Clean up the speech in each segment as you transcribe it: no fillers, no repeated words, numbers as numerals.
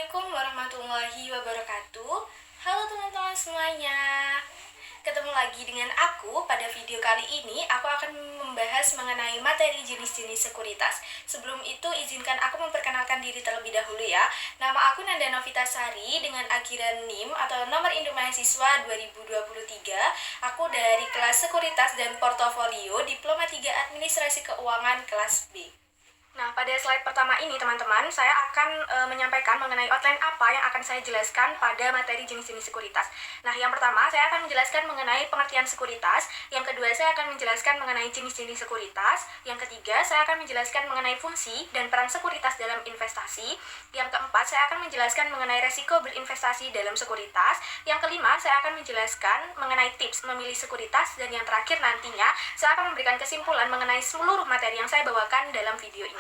Assalamualaikum warahmatullahi wabarakatuh. Halo teman-teman semuanya. Ketemu lagi dengan aku. Pada video kali ini aku akan membahas mengenai materi jenis-jenis sekuritas. Sebelum itu izinkan aku memperkenalkan diri terlebih dahulu ya. Nama aku Nanda Novitasari dengan akhiran NIM atau nomor induk mahasiswa 2023. Aku dari kelas Sekuritas dan Portofolio Diploma 3 Administrasi Keuangan kelas B. Nah, pada slide pertama ini teman-teman, saya akan menyampaikan mengenai outline apa yang akan saya jelaskan pada materi jenis-jenis sekuritas. Nah, yang pertama saya akan menjelaskan mengenai pengertian sekuritas, yang kedua saya akan menjelaskan mengenai jenis-jenis sekuritas, yang ketiga saya akan menjelaskan mengenai fungsi dan peran sekuritas dalam investasi, yang keempat saya akan menjelaskan mengenai resiko berinvestasi dalam sekuritas, yang kelima saya akan menjelaskan mengenai tips memilih sekuritas, dan yang terakhir nantinya saya akan memberikan kesimpulan mengenai seluruh materi yang saya bawakan dalam video ini.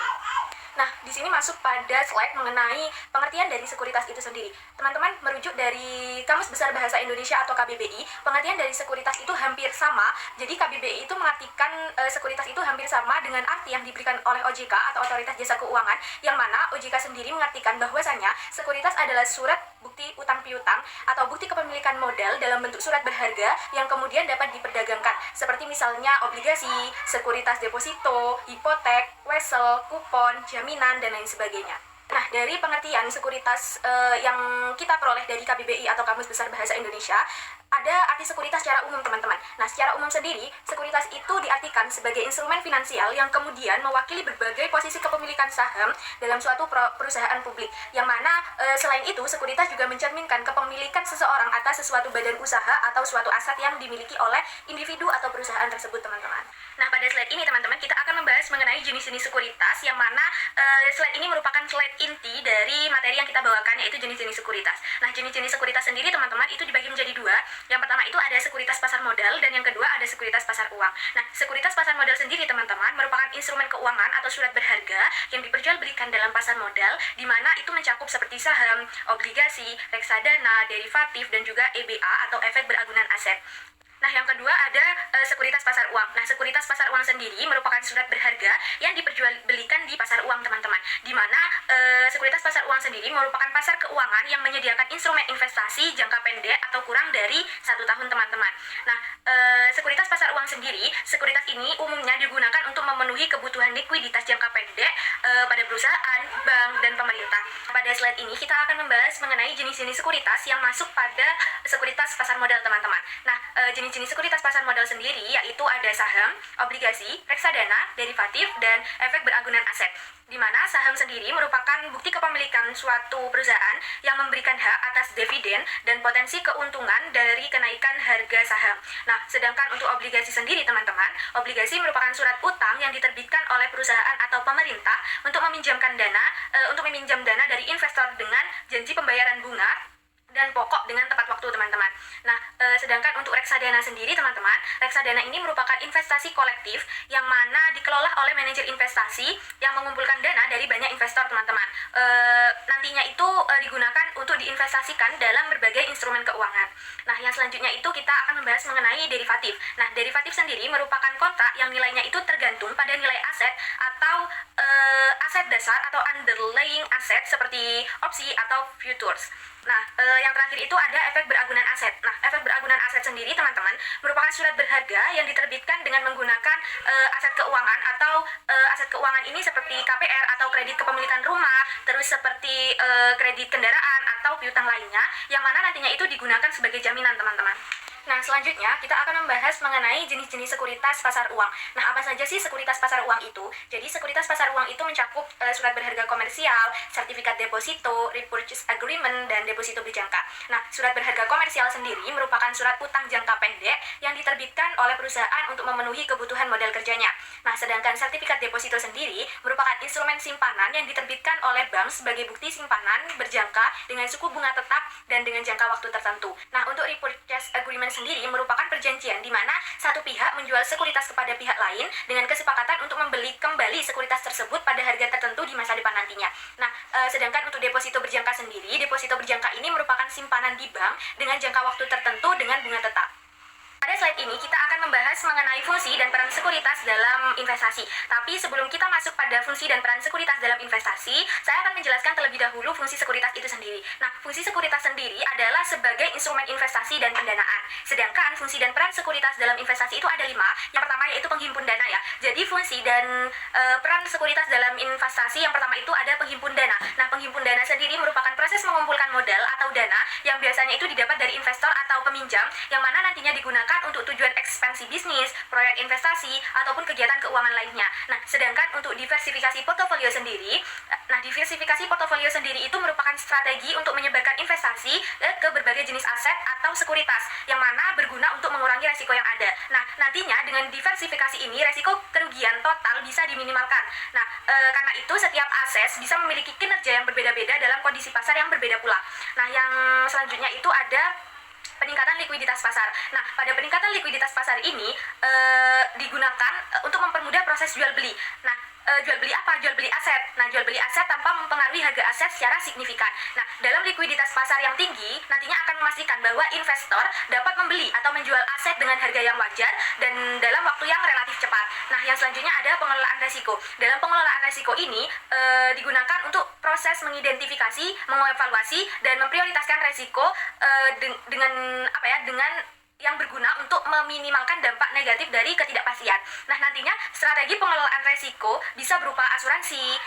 Nah, di sini masuk pada slide mengenai pengertian dari sekuritas itu sendiri. Teman-teman, merujuk dari Kamus Besar Bahasa Indonesia atau KBBI, pengertian dari sekuritas itu hampir sama. Jadi KBBI itu mengartikan sekuritas itu hampir sama dengan arti yang diberikan oleh OJK atau Otoritas Jasa Keuangan, yang mana OJK sendiri mengartikan bahwasanya sekuritas adalah surat bukti utang piutang atau bukti kepemilikan modal dalam bentuk surat berharga yang kemudian dapat diperdagangkan, seperti misalnya obligasi, sekuritas deposito, hipotek, wesel, kupon, jaminan, dan lain sebagainya. Nah, dari pengertian sekuritas yang kita peroleh dari KBBI atau Kamus Besar Bahasa Indonesia, ada arti sekuritas secara umum, teman-teman. Nah, secara umum sendiri, sekuritas itu diartikan sebagai instrumen finansial yang kemudian mewakili berbagai posisi kepemilikan saham dalam suatu perusahaan publik. Yang mana selain itu, sekuritas juga mencerminkan kepemilikan seseorang atas sesuatu badan usaha atau suatu aset yang dimiliki oleh individu atau perusahaan tersebut, teman-teman. Nah, pada slide ini, teman-teman, kita akan membahas mengenai jenis-jenis sekuritas, yang mana slide ini merupakan slide inti dari materi yang kita bawakan, yaitu jenis-jenis sekuritas. Nah, jenis-jenis sekuritas sendiri, teman-teman, itu dibagi menjadi dua. Yang pertama itu ada sekuritas pasar modal, dan yang kedua ada sekuritas pasar uang. Nah, sekuritas pasar modal sendiri, teman-teman, merupakan instrumen keuangan atau surat berharga yang diperjualbelikan dalam pasar modal, di mana itu mencakup seperti saham, obligasi, reksadana, derivatif, dan juga EBA atau efek beragunan aset. Nah, yang kedua ada sekuritas pasar uang. Nah, sekuritas pasar uang sendiri merupakan surat berharga yang diperjualbelikan di pasar uang, teman-teman. Di mana sekuritas pasar uang sendiri merupakan pasar keuangan yang menyediakan instrumen investasi jangka pendek atau kurang dari 1 tahun, teman-teman. Nah, sekuritas pasar uang sendiri, sekuritas ini umumnya digunakan untuk memenuhi kebutuhan likuiditas jangka pendek pada perusahaan, bank, dan pemerintah. Pada slide ini kita akan membahas mengenai jenis-jenis sekuritas yang masuk pada sekuritas pasar modal, teman-teman. Nah, jenis-jenis sekuritas pasar modal sendiri yaitu ada saham, obligasi, reksadana, derivatif, dan efek beragunan aset. Di mana saham sendiri merupakan bukti kepemilikan suatu perusahaan yang memberikan hak atas dividen dan potensi keuntungan dari kenaikan harga saham. Nah, sedangkan untuk obligasi sendiri, teman-teman, obligasi merupakan surat utang yang diterbitkan oleh perusahaan atau pemerintah untuk meminjam dana dari investor dengan janji pembayaran bunga dan pokok dengan tepat waktu, teman-teman. Nah, sedangkan untuk reksadana sendiri, teman-teman, reksadana ini merupakan investasi kolektif yang mana dikelola oleh manajer investasi yang mengumpulkan dana dari banyak investor, teman-teman. Nantinya itu digunakan untuk diinvestasikan dalam berbagai instrumen keuangan. Nah, yang selanjutnya itu kita akan membahas mengenai derivatif. Nah, derivatif sendiri merupakan kontrak yang nilainya itu tergantung pada nilai aset atau aset dasar atau underlying aset seperti opsi atau futures. Nah, yang terakhir itu ada efek beragunan aset. Nah, efek beragunan aset sendiri, teman-teman, merupakan surat berharga yang diterbitkan dengan menggunakan aset keuangan atau aset keuangan ini seperti KPR atau kredit kepemilikan rumah, terus seperti kredit kendaraan atau piutang lainnya, yang mana nantinya itu digunakan sebagai jaminan, teman-teman. Nah, selanjutnya kita akan membahas mengenai jenis-jenis sekuritas pasar uang. Nah, apa saja sih sekuritas pasar uang itu? Jadi, sekuritas pasar uang itu mencakup surat berharga komersial, sertifikat deposito, repurchase agreement, dan deposito berjangka. Nah, surat berharga komersial sendiri merupakan surat utang jangka pendek yang diterbitkan oleh perusahaan untuk memenuhi kebutuhan modal kerjanya. Nah, sedangkan sertifikat deposito sendiri merupakan instrumen simpanan yang diterbitkan oleh bank sebagai bukti simpanan berjangka dengan suku bunga tetap dan dengan jangka waktu tertentu. Nah, untuk repurchase agreement sendiri merupakan perjanjian di mana satu pihak menjual sekuritas kepada pihak lain dengan kesepakatan untuk membeli kembali sekuritas tersebut pada harga tertentu di masa depan nantinya. Nah, sedangkan untuk deposito berjangka sendiri, deposito berjangka ini merupakan simpanan di bank dengan jangka waktu tertentu dengan bunga tetap. Pada slide ini kita akan membahas mengenai fungsi dan peran sekuritas dalam investasi. Tapi sebelum kita masuk pada fungsi dan peran sekuritas dalam investasi, saya akan menjelaskan terlebih dahulu fungsi sekuritas itu sendiri. Nah, fungsi sekuritas sendiri adalah sebagai instrumen investasi dan pendanaan. Sedangkan fungsi dan peran sekuritas dalam investasi itu ada 5. Yang pertama yaitu penghimpun dana ya. Jadi fungsi dan peran sekuritas dalam investasi yang pertama itu ada penghimpun dana. Nah, penghimpun dana sendiri merupakan proses mengumpulkan modal atau dana yang biasanya itu didapat dari investor atau peminjam yang mana nantinya digunakan untuk tujuan ekspansi bisnis, proyek investasi, ataupun kegiatan keuangan lainnya. Nah, sedangkan untuk diversifikasi portofolio sendiri, itu merupakan strategi untuk menyebarkan investasi ke berbagai jenis aset atau sekuritas, yang mana berguna untuk mengurangi resiko yang ada. Nah, nantinya dengan diversifikasi ini, resiko kerugian total bisa diminimalkan. Nah, karena itu setiap aset bisa memiliki kinerja yang berbeda-beda dalam kondisi pasar yang berbeda pula. Nah, yang selanjutnya itu ada peningkatan likuiditas pasar. Nah, pada peningkatan likuiditas pasar ini digunakan untuk mempermudah proses jual beli. Nah, jual beli apa? Jual beli aset. Nah, jual beli aset tanpa mempengaruhi harga aset secara signifikan. Nah, dalam likuiditas pasar yang tinggi, nantinya akan memastikan bahwa investor dapat membeli atau menjual aset dengan harga yang wajar dan dalam waktu yang relatif cepat. Nah, yang selanjutnya ada pengelolaan resiko. Dalam pengelolaan resiko ini digunakan untuk proses mengidentifikasi, mengevaluasi, dan memprioritaskan resiko dengan yang berguna untuk meminimalkan dampak negatif dari ketidakpastian. Nah, nantinya strategi pengelolaan resiko bisa berupa asuransi,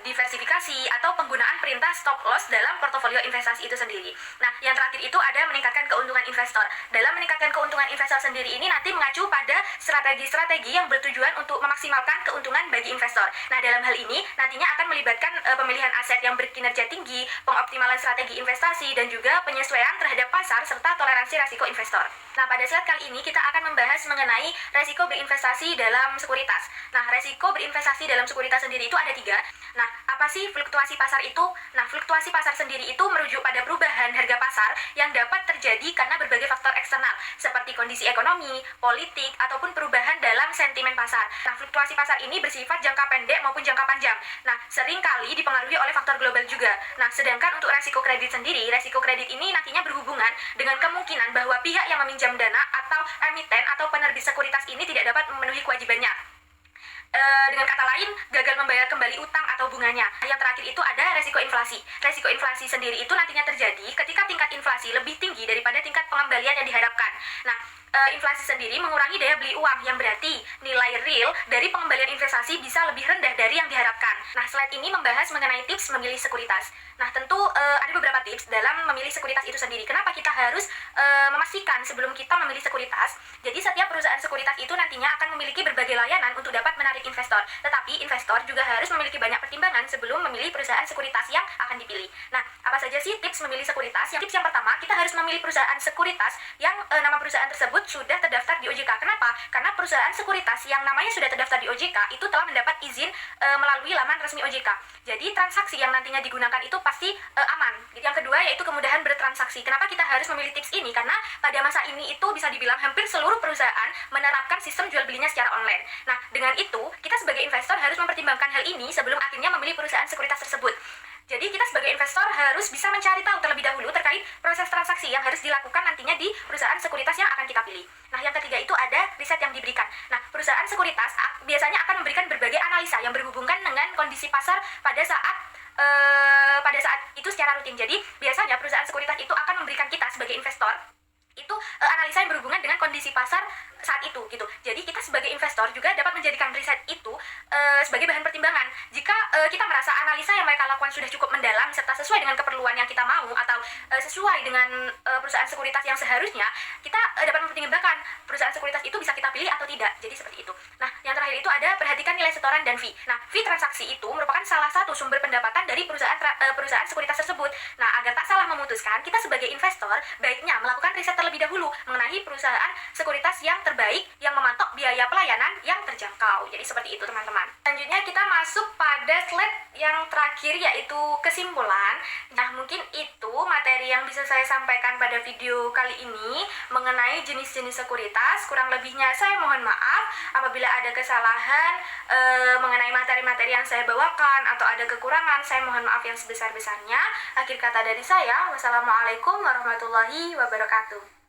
diversifikasi, atau penggunaan perintah stop loss dalam portofolio investasi itu sendiri. Nah, yang terakhir itu ada meningkatkan keuntungan investor. Dalam meningkatkan keuntungan investor sendiri ini nanti mengacu pada strategi-strategi yang bertujuan untuk memaksimalkan keuntungan bagi investor. Nah, dalam hal ini nantinya akan melibatkan pemilihan aset yang berkinerja tinggi, pengoptimalan strategi investasi, dan juga penyesuaian terhadap pasar serta toleransi risiko investor. Nah, pada slide kali ini kita akan membahas mengenai resiko berinvestasi dalam sekuritas. Nah, resiko berinvestasi dalam sekuritas sendiri itu ada 3. Nah, apa sih fluktuasi pasar itu? Nah, fluktuasi pasar sendiri itu merujuk pada perubahan harga pasar yang dapat terjadi karena berbagai faktor eksternal, seperti kondisi ekonomi, politik, ataupun perubahan dalam sentimen pasar. Nah, fluktuasi pasar ini bersifat jangka pendek maupun jangka panjang. Nah, seringkali dipengaruhi oleh faktor global juga. Nah, sedangkan untuk resiko kredit sendiri, resiko kredit ini nantinya berhubungan dengan kemungkinan bahwa pihak yang meminjam dana atau emiten atau penerbit sekuritas ini tidak dapat memenuhi kewajibannya. Dengan kata lain, gagal membayar kembali utang atau bunganya. Yang terakhir itu ada resiko inflasi. Resiko inflasi sendiri itu nantinya terjadi ketika tingkat inflasi lebih tinggi daripada tingkat pengembalian yang diharapkan. Nah, inflasi sendiri mengurangi daya beli uang, yang berarti nilai real dari pengembalian investasi bisa lebih rendah dari yang diharapkan. Nah, slide ini membahas mengenai tips memilih sekuritas. Nah, tentu ada beberapa tips dalam memilih sekuritas itu sendiri. Kenapa kita harus memastikan sebelum kita memilih sekuritas? Jadi, setiap perusahaan sekuritas itu nantinya akan memiliki berbagai layanan untuk dapat menarik investor. Tetapi, investor juga harus memiliki banyak pertimbangan sebelum memilih perusahaan sekuritas yang akan dipilih. Nah, apa saja sih tips memilih sekuritas? Tips yang pertama, kita harus memilih perusahaan sekuritas yang nama perusahaan tersebut sudah terdaftar di OJK. Kenapa? Karena perusahaan sekuritas yang namanya sudah terdaftar di OJK itu telah mendapat izin melalui laman resmi OJK. Jadi transaksi yang nantinya digunakan itu pasti aman. Yang kedua yaitu kemudahan bertransaksi. Kenapa kita harus memilih tips ini? Karena pada masa ini itu bisa dibilang hampir seluruh perusahaan menerapkan sistem jual belinya secara online. Nah, dengan itu kita sebagai investor harus mempertimbangkan hal ini sebelum akhirnya memilih perusahaan sekuritas tersebut. Jadi kita sebagai investor harus bisa mencari tahu terlebih dahulu terkait proses transaksi yang harus dilakukan nantinya di perusahaan sekuritas yang akan kita pilih. Nah, yang ketiga itu ada riset yang diberikan. Nah, perusahaan sekuritas biasanya akan memberikan berbagai analisa yang berhubungan dengan kondisi pasar pada saat itu secara rutin. Jadi biasanya perusahaan sekuritas itu akan memberikan kita sebagai investor itu analisa yang berhubungan dengan kondisi pasar saat itu gitu. Jadi kita sebagai investor juga dapat menjadikan riset itu sebagai bahan pertimbangan. Jika kita merasa analisa yang mereka lakukan sudah cukup mendalam serta sesuai dengan keperluan yang kita mau atau sesuai dengan perusahaan sekuritas yang seharusnya, kita dapat mempertimbangkan perusahaan sekuritas itu bisa kita pilih atau tidak. Jadi seperti itu. Nah, yang terakhir itu ada perhatikan nilai setoran dan fee. Nah, fee transaksi itu merupakan salah satu sumber pendapatan dari perusahaan sekuritas tersebut. Nah, agar tak salah memutuskan, kita sebagai investor baiknya melakukan riset terlebih dahulu mengenai perusahaan sekuritas yang terbaik yang mematok biaya pelayanan yang terjangkau. Jadi seperti itu teman-teman. Selanjutnya kita masuk pada slide yang terakhir yaitu kesimpulan. Nah, mungkin itu materi yang bisa saya sampaikan pada video kali ini mengenai jenis-jenis sekuritas. Kurang lebihnya saya mohon maaf apabila ada kesalahan mengenai materi-materi yang saya bawakan atau ada kekurangan, saya mohon maaf yang sebesar-besarnya. Akhir kata dari saya, wassalamualaikum warahmatullahi wabarakatuh.